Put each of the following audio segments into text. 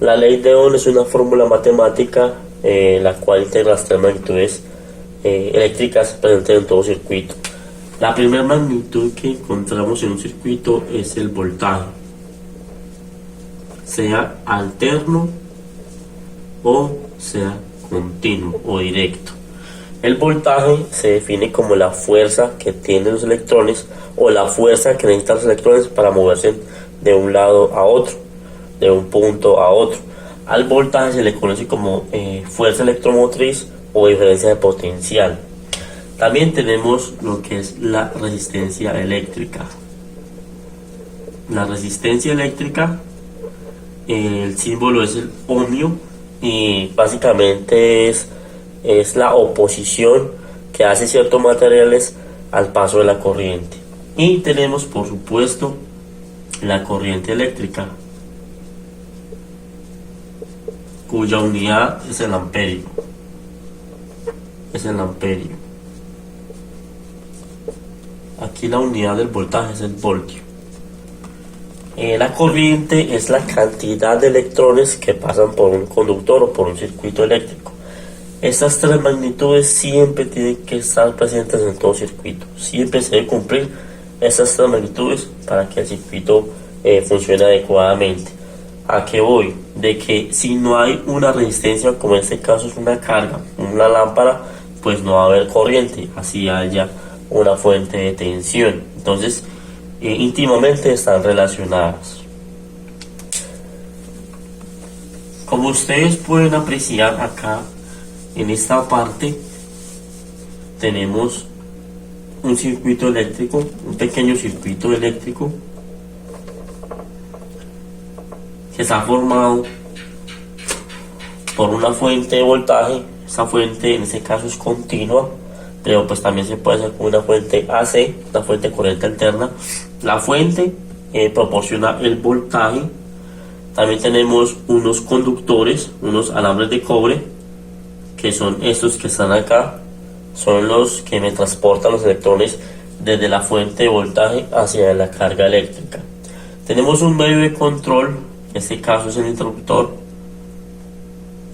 La ley de Ohm es una fórmula matemática la cual integra las tres magnitudes eléctricas presentes en todo circuito. La primera magnitud que encontramos en un circuito es el voltaje, sea alterno o sea continuo o directo. El voltaje se define como la fuerza que tienen los electrones o la fuerza que necesitan los electrones para moverse de un lado a otro, de un punto a otro. Al voltaje se le conoce como fuerza electromotriz o diferencia de potencial. También tenemos lo que es la resistencia eléctrica. La resistencia eléctrica, el símbolo es el ohmio y básicamente es la oposición que hace ciertos materiales al paso de la corriente. Y tenemos, por supuesto, la corriente eléctrica, cuya unidad es el amperio. Aquí la unidad del voltaje es el voltio. La corriente es la cantidad de electrones que pasan por un conductor o por un circuito eléctrico. Estas tres magnitudes siempre tienen que estar presentes en todo circuito. Siempre se debe cumplir estas tres magnitudes para que el circuito funcione adecuadamente. ¿A qué voy? De que si no hay una resistencia, como en este caso es una carga, una lámpara, pues no va a haber corriente, así haya una fuente de tensión. Entonces, íntimamente están relacionadas. Como ustedes pueden apreciar acá, en esta parte tenemos un circuito eléctrico, un pequeño circuito eléctrico que está formado por una fuente de voltaje. Esta fuente en este caso es continua, pero pues también se puede hacer con una fuente AC, una fuente de corriente alterna. La fuente proporciona el voltaje. También tenemos unos conductores, unos alambres de cobre, que son estos que están acá, son los que me transportan los electrones desde la fuente de voltaje hacia la carga eléctrica. Tenemos un medio de control, en este caso es el interruptor.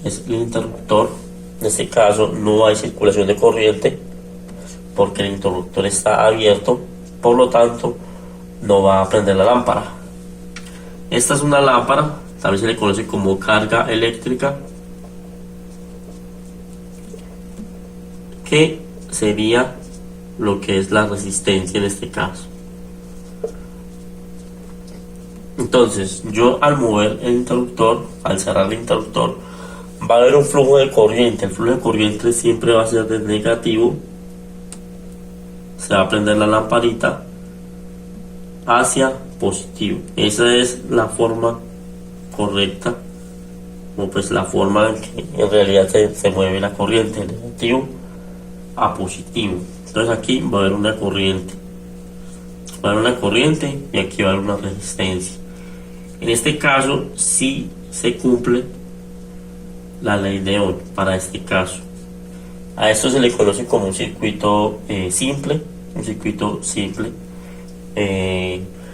En este caso no hay circulación de corriente porque el interruptor está abierto, por lo tanto no va a prender la lámpara. Esta es una lámpara, también se le conoce como carga eléctrica, que sería lo que es la resistencia en este caso. Entonces, yo al mover el interruptor, al cerrar el interruptor, va a haber un flujo de corriente. El flujo de corriente siempre va a ser de negativo. Se va a prender la lamparita hacia positivo. Esa es la forma correcta, o pues la forma en que en realidad se mueve la corriente, de negativo a positivo. Entonces aquí va a haber una corriente, y aquí va a haber una resistencia. En este caso sí se cumple la ley de Ohm para este caso. A esto se le conoce como un circuito simple.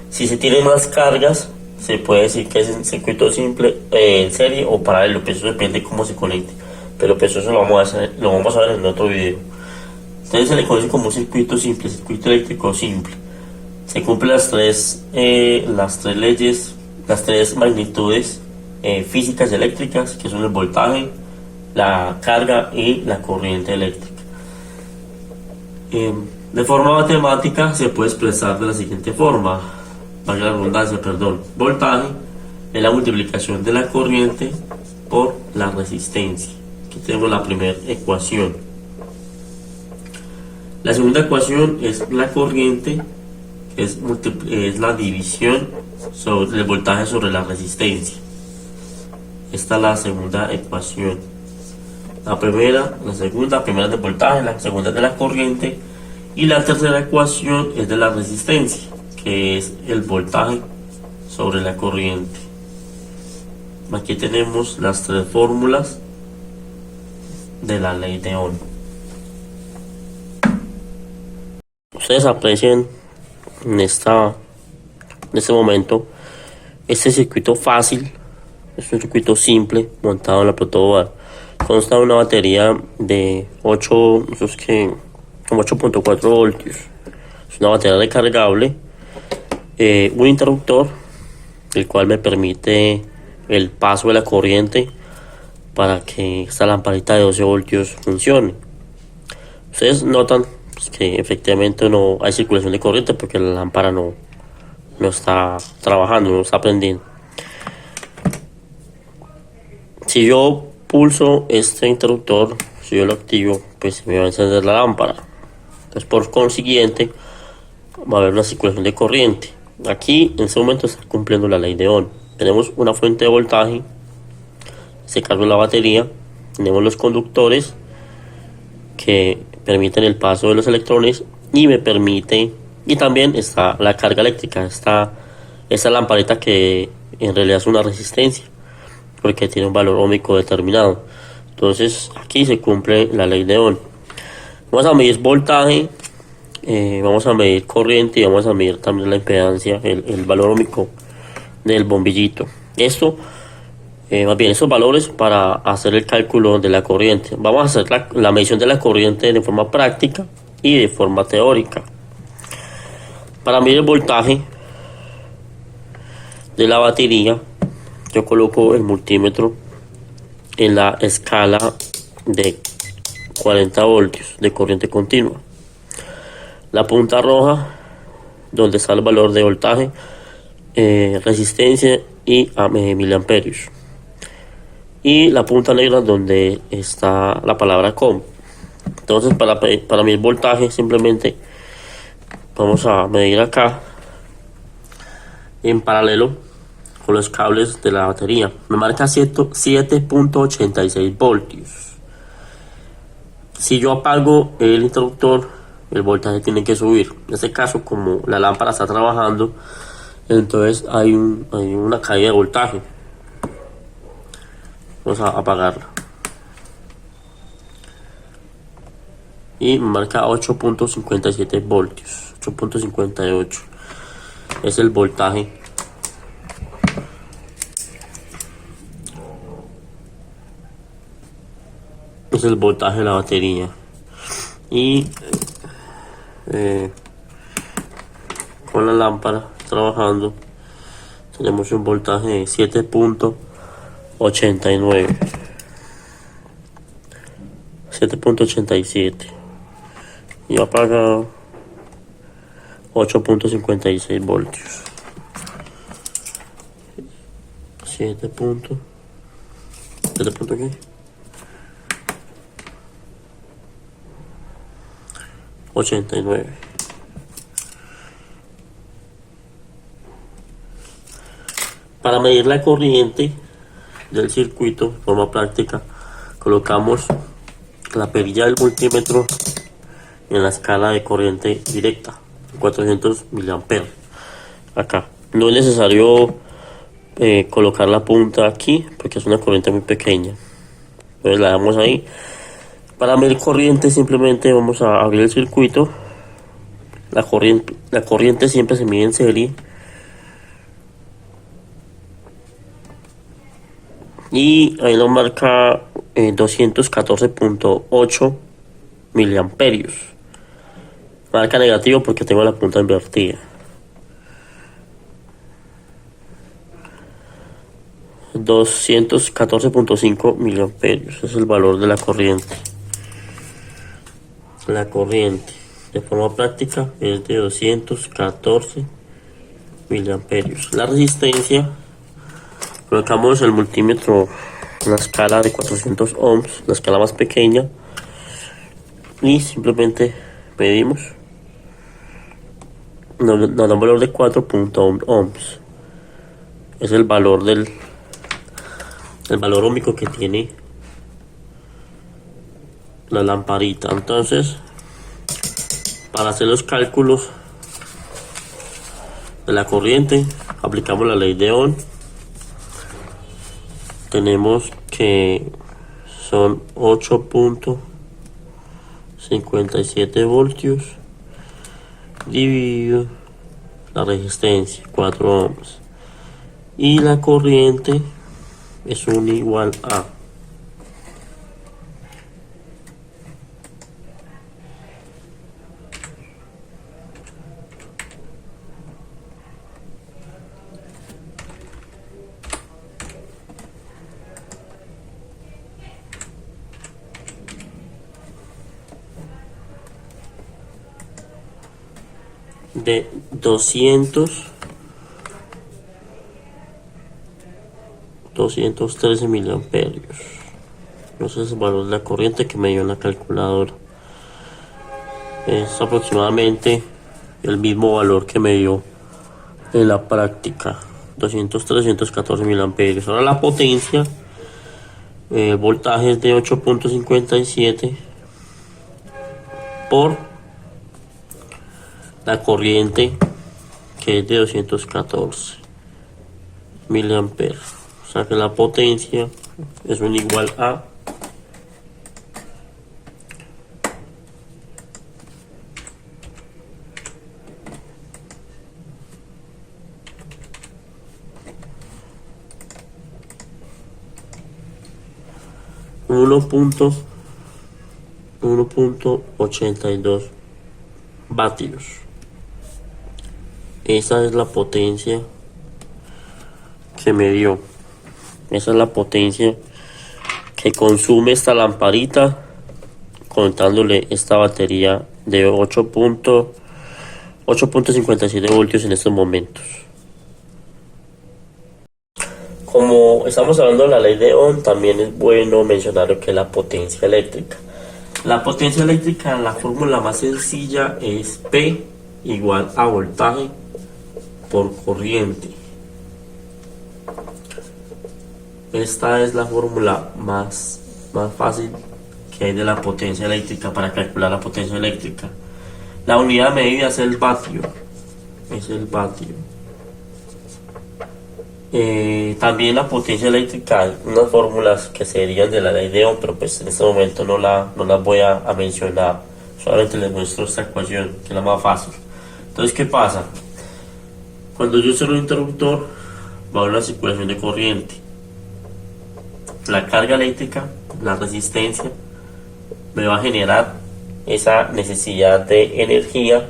Si se tienen más cargas, se puede decir que es un circuito simple en serie o paralelo, pues eso depende de cómo se conecte, pero pues eso lo vamos a ver en otro video. Entonces se le conoce como un circuito simple, circuito eléctrico simple. Se cumplen las tres leyes, las tres magnitudes físicas y eléctricas, que son el voltaje, la carga y la corriente eléctrica. De forma matemática se puede expresar de la siguiente forma, valga la redundancia, voltaje es la multiplicación de la corriente por la resistencia. Aquí tenemos la primera ecuación. La segunda ecuación es la corriente, que es la división sobre el voltaje sobre la resistencia. Esta es la segunda ecuación. La primera es de voltaje, la segunda es de la corriente, y la tercera ecuación es de la resistencia, que es el voltaje sobre la corriente. Aquí tenemos las tres fórmulas de la ley de Ohm. Ustedes aprecian en este momento este circuito fácil, Es un circuito simple montado en la protoboard. Consta de una batería de 8, esos que, como 8.4 voltios. Es una batería recargable, un interruptor, el cual me permite el paso de la corriente para que esta lamparita de 12 voltios funcione. Ustedes notan pues, que efectivamente no hay circulación de corriente porque la lámpara no está trabajando, no está prendiendo. Si yo pulso este interruptor, si yo lo activo, pues me va a encender la lámpara. Entonces, por consiguiente, va a haber una circulación de corriente. Aquí, en este momento, está cumpliendo la ley de Ohm. Tenemos una fuente de voltaje, se carga la batería, tenemos los conductores que permiten el paso de los electrones y también está la carga eléctrica, esta lamparita que en realidad es una resistencia, porque tiene un valor óhmico determinado. Entonces aquí se cumple la ley de Ohm. Vamos a medir voltaje, vamos a medir corriente y vamos a medir también la impedancia, el valor óhmico del bombillito. Más bien estos valores para hacer el cálculo de la corriente. Vamos a hacer la medición de la corriente de forma práctica y de forma teórica. Para medir el voltaje de la batería, yo coloco el multímetro en la escala de 40 voltios de corriente continua. La punta roja, donde está el valor de voltaje, resistencia y miliamperios. Y la punta negra donde está la palabra COM. Entonces para medir voltaje simplemente vamos a medir acá en paralelo con los cables de la batería. Me marca 7.86 voltios. Si yo apago el interruptor, el voltaje tiene que subir. En este caso, como la lámpara está trabajando, entonces hay una caída de voltaje. Vamos a apagarla. Y marca 8.57 voltios. 8.58. Es el voltaje. Es el voltaje de la batería. Y con la lámpara trabajando tenemos un voltaje de 7.89, 7.87 y apagado 8.56 voltios. 7 punto ¿qué? 89. Para medir la corriente del circuito de forma práctica, colocamos la perilla del multímetro en la escala de corriente directa, 400 miliamperes. Acá no es necesario colocar la punta aquí porque es una corriente muy pequeña, entonces la damos ahí. Para medir corriente simplemente vamos a abrir el circuito. La corriente siempre se mide en serie. Y ahí nos marca 214.8 miliamperios. Marca negativo porque tengo la punta invertida. 214.5 miliamperios es el valor de la corriente. La corriente de forma práctica es de 214 miliamperios. La resistencia, colocamos el multímetro en la escala de 400 ohms, la escala más pequeña, y simplemente medimos. Nos da un valor de 4.1 ohms. Es el valor el valor óhmico que tiene la lamparita. Entonces, para hacer los cálculos de la corriente, aplicamos la ley de Ohm. Tenemos que son 8.57 voltios dividido la resistencia, 4 ohms, y la corriente es un igual a de 213 miliamperios. No sé el valor de la corriente que me dio en la calculadora. Es aproximadamente el mismo valor que me dio en la práctica. 314 miliamperios. Ahora la potencia, el voltaje es de 8.57 por la corriente, que es de 214 miliamperios. O sea que la potencia es un igual a 1.82 vatios. Esa es la potencia que me dio. Esa es la potencia que consume esta lamparita, contándole esta batería de 8.57 voltios en estos momentos. Como estamos hablando de la ley de Ohm, también es bueno mencionar lo que es la potencia eléctrica. La potencia eléctrica, la fórmula más sencilla es P igual a voltaje por corriente. Esta es la fórmula más fácil que hay de la potencia eléctrica para calcular la potencia eléctrica. La unidad de medida es el vatio. También la potencia eléctrica, hay unas fórmulas que serían de la ley de Ohm, pero pues en este momento no las voy a mencionar. Solamente les muestro esta ecuación, que es la más fácil. Entonces, ¿qué pasa? Cuando yo cierro el interruptor, va a haber una circulación de corriente. La carga eléctrica, la resistencia, me va a generar esa necesidad de energía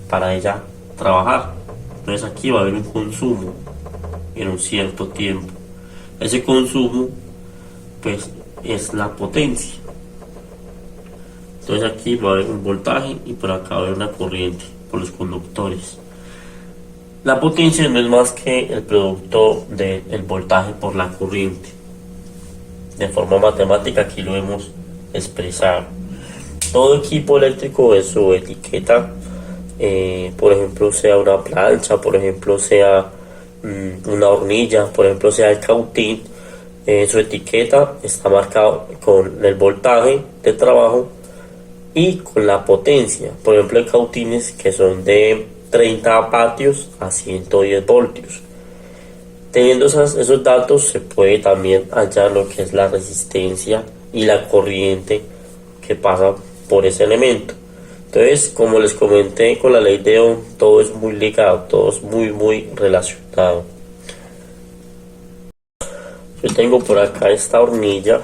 para ella trabajar. Entonces aquí va a haber un consumo en un cierto tiempo. Ese consumo pues es la potencia. Entonces aquí va a haber un voltaje y por acá va a haber una corriente por los conductores. La potencia no es más que el producto del voltaje por la corriente. De forma matemática aquí lo hemos expresado. Todo equipo eléctrico en su etiqueta, por ejemplo sea una plancha, por ejemplo sea una hornilla, por ejemplo sea el cautín, su etiqueta está marcado con el voltaje de trabajo y con la potencia. Por ejemplo, hay cautines que son de 30 vatios a 110 voltios. Teniendo esos datos, se puede también hallar lo que es la resistencia y la corriente que pasa por ese elemento. Entonces, como les comenté con la ley de Ohm, todo es muy ligado, todo es muy relacionado. Yo tengo por acá esta hornilla.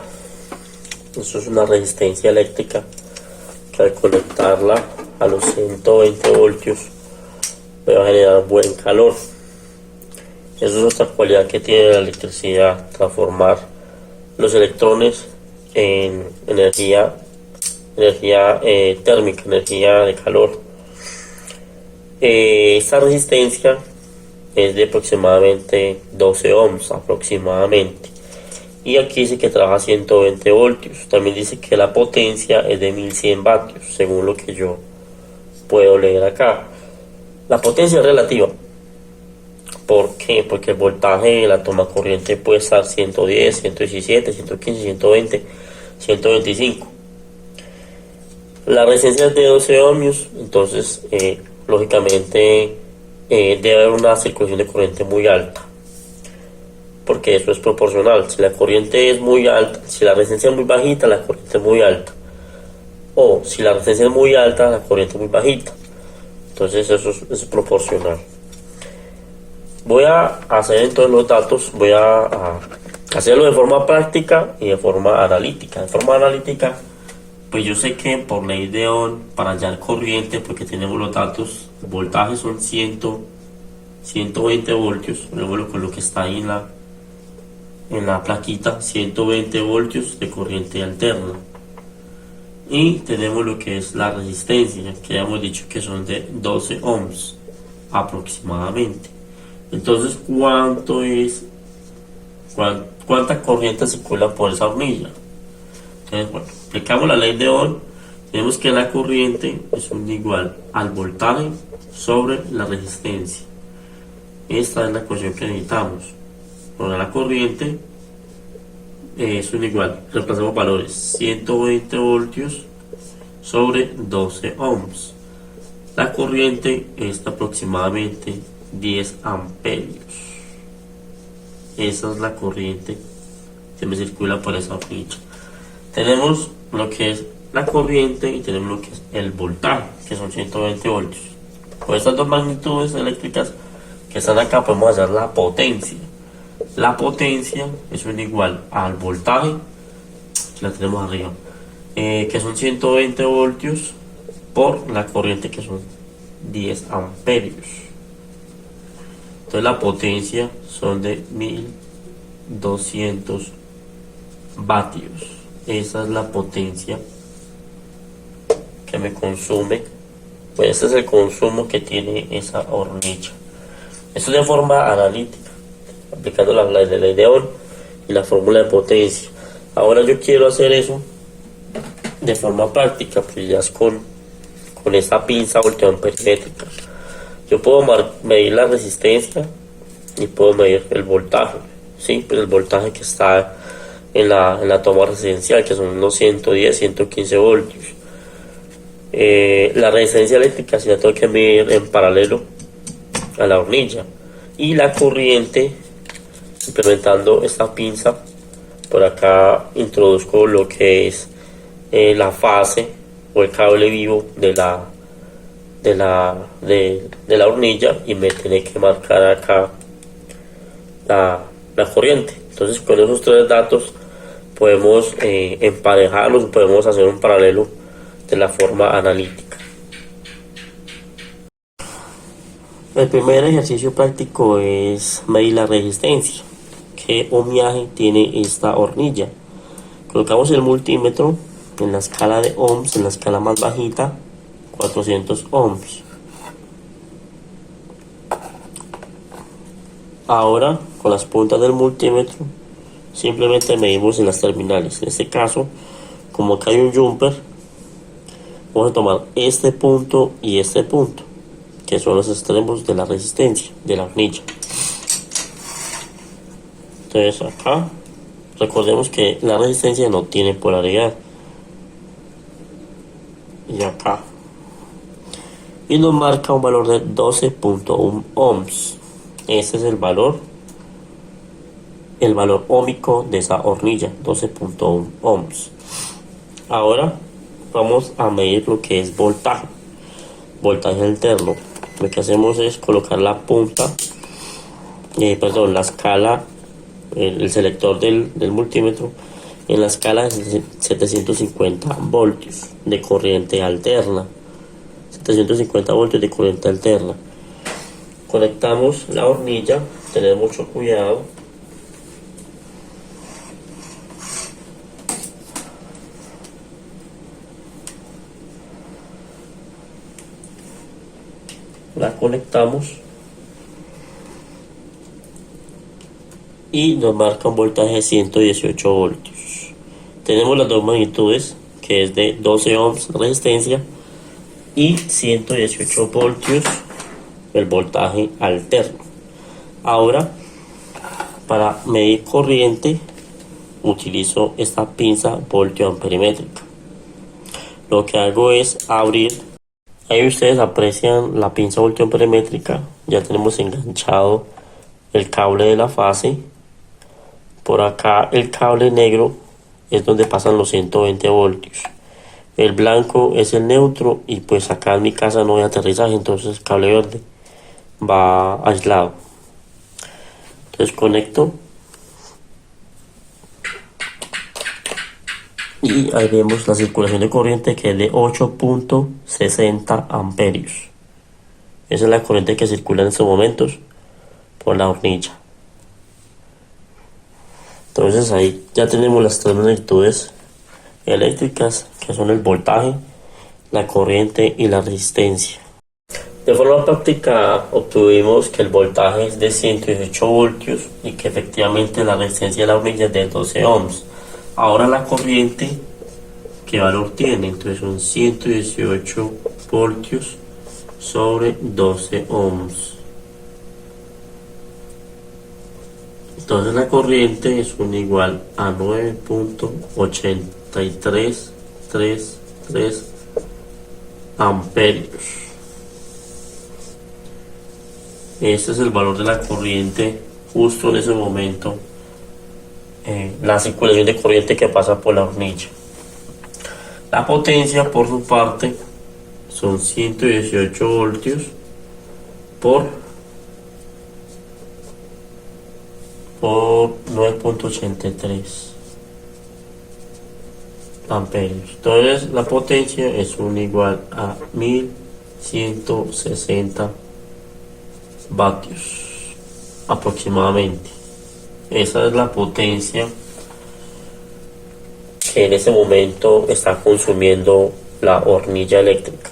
Esto es una resistencia eléctrica que al conectarla a los 120 voltios me va a generar buen calor. Eso es otra cualidad que tiene la electricidad, transformar los electrones en energía térmica, energía de calor. Esta resistencia es de aproximadamente 12 ohms aproximadamente, y aquí dice que trabaja 120 voltios. También dice que la potencia es de 1100 vatios, según lo que yo puedo leer acá. La potencia es relativa. ¿Por qué? Porque el voltaje de la toma corriente puede estar 110, 117, 115, 120, 125. La resistencia es de 12 ohmios, entonces lógicamente debe haber una circulación de corriente muy alta, porque eso es proporcional. Si la corriente es muy alta, si la resistencia es muy bajita, la corriente es muy alta, o si la resistencia es muy alta, la corriente es muy bajita. Entonces eso es proporcional. Voy a hacer entonces los datos, voy a hacerlo de forma práctica y de forma analítica. De forma analítica, pues yo sé que por ley de Ohm, para hallar corriente, porque tenemos los datos, el voltaje son 120 voltios, luego con lo que está ahí en la plaquita, 120 voltios de corriente alterna. Y tenemos lo que es la resistencia, que ya hemos dicho que son de 12 ohms aproximadamente. Entonces, ¿cuánta corriente circula por esa hornilla? Entonces, bueno, aplicamos la ley de Ohm. Tenemos que la corriente es igual al voltaje sobre la resistencia. Esta es la ecuación que necesitamos. Ahora la corriente es igual, reemplazamos valores, 120 voltios sobre 12 ohms. La corriente es aproximadamente 10 amperios. Esa es la corriente que me circula por esa hornilla. Tenemos lo que es la corriente y tenemos lo que es el voltaje, que son 120 voltios. Con estas dos magnitudes eléctricas que están acá podemos hallar la potencia. La potencia es igual al voltaje, que la tenemos arriba, que son 120 voltios por la corriente, que son 10 amperios. Entonces la potencia son de 1200 vatios. Esa es la potencia que me consume. Pues este es el consumo que tiene esa hornilla. Esto de forma analítica, aplicando la ley de Ohm y la fórmula de potencia. Ahora yo quiero hacer eso de forma práctica, pues ya es con esta pinza volteoamperométrica. Yo puedo medir la resistencia y puedo medir el voltaje, ¿sí? Pues el voltaje que está en la toma residencial, que son unos 110, 115 voltios. La resistencia eléctrica sí la tengo que medir en paralelo a la hornilla, y la corriente, implementando esta pinza, por acá introduzco lo que es la fase o el cable vivo de la hornilla, y me tiene que marcar acá la corriente. Entonces con esos tres datos podemos emparejarlos, podemos hacer un paralelo de la forma analítica. El primer ejercicio práctico es medir la resistencia. ¿Qué ohmiaje tiene esta hornilla? Colocamos el multímetro en la escala de ohms, en la escala más bajita, 400 ohms. Ahora, con las puntas del multímetro, simplemente medimos en las terminales. En este caso, como acá hay un jumper, vamos a tomar este punto y este punto, que son los extremos de la resistencia de la hornilla. Entonces acá, recordemos que la resistencia no tiene polaridad. Y acá. Y nos marca un valor de 12.1 ohms. Ese es el valor óhmico de esa hornilla, 12.1 ohms. Ahora vamos a medir lo que es voltaje alterno. Lo que hacemos es colocar la punta, la escala, el selector del multímetro en la escala de 750 voltios de corriente alterna. 750 voltios de corriente alterna. Conectamos la hornilla, tener mucho cuidado. La conectamos y nos marca un voltaje de 118 voltios. Tenemos las dos magnitudes, que es de 12 ohms resistencia y 118 voltios el voltaje alterno. Ahora, para medir corriente, utilizo esta pinza volteoamperimétrica. Lo que hago es abrir. Ahí ustedes aprecian la pinza volteoamperométrica. Ya tenemos enganchado el cable de la fase. Por acá el cable negro es donde pasan los 120 voltios. El blanco es el neutro, y pues acá en mi casa no hay aterrizaje, entonces el cable verde va aislado. Entonces conecto Y ahí vemos la circulación de corriente, que es de 8.60 amperios. Esa es la corriente que circula en estos momentos por la hornilla. Entonces ahí ya tenemos las tres magnitudes eléctricas, que son el voltaje, la corriente y la resistencia. De forma práctica obtuvimos que el voltaje es de 118 voltios y que efectivamente la resistencia de la hornilla es de 12 ohms. Ahora la corriente, ¿qué valor tiene? Entonces son 118 voltios sobre 12 ohms. Entonces la corriente es igual a 9.8333 amperios. Este es el valor de la corriente justo en ese momento, la circulación de corriente que pasa por la hornilla. La potencia, por su parte, son 118 voltios por 9.83 amperios. Entonces la potencia es igual a 1160 vatios aproximadamente. Esa es la potencia que en ese momento está consumiendo la hornilla eléctrica.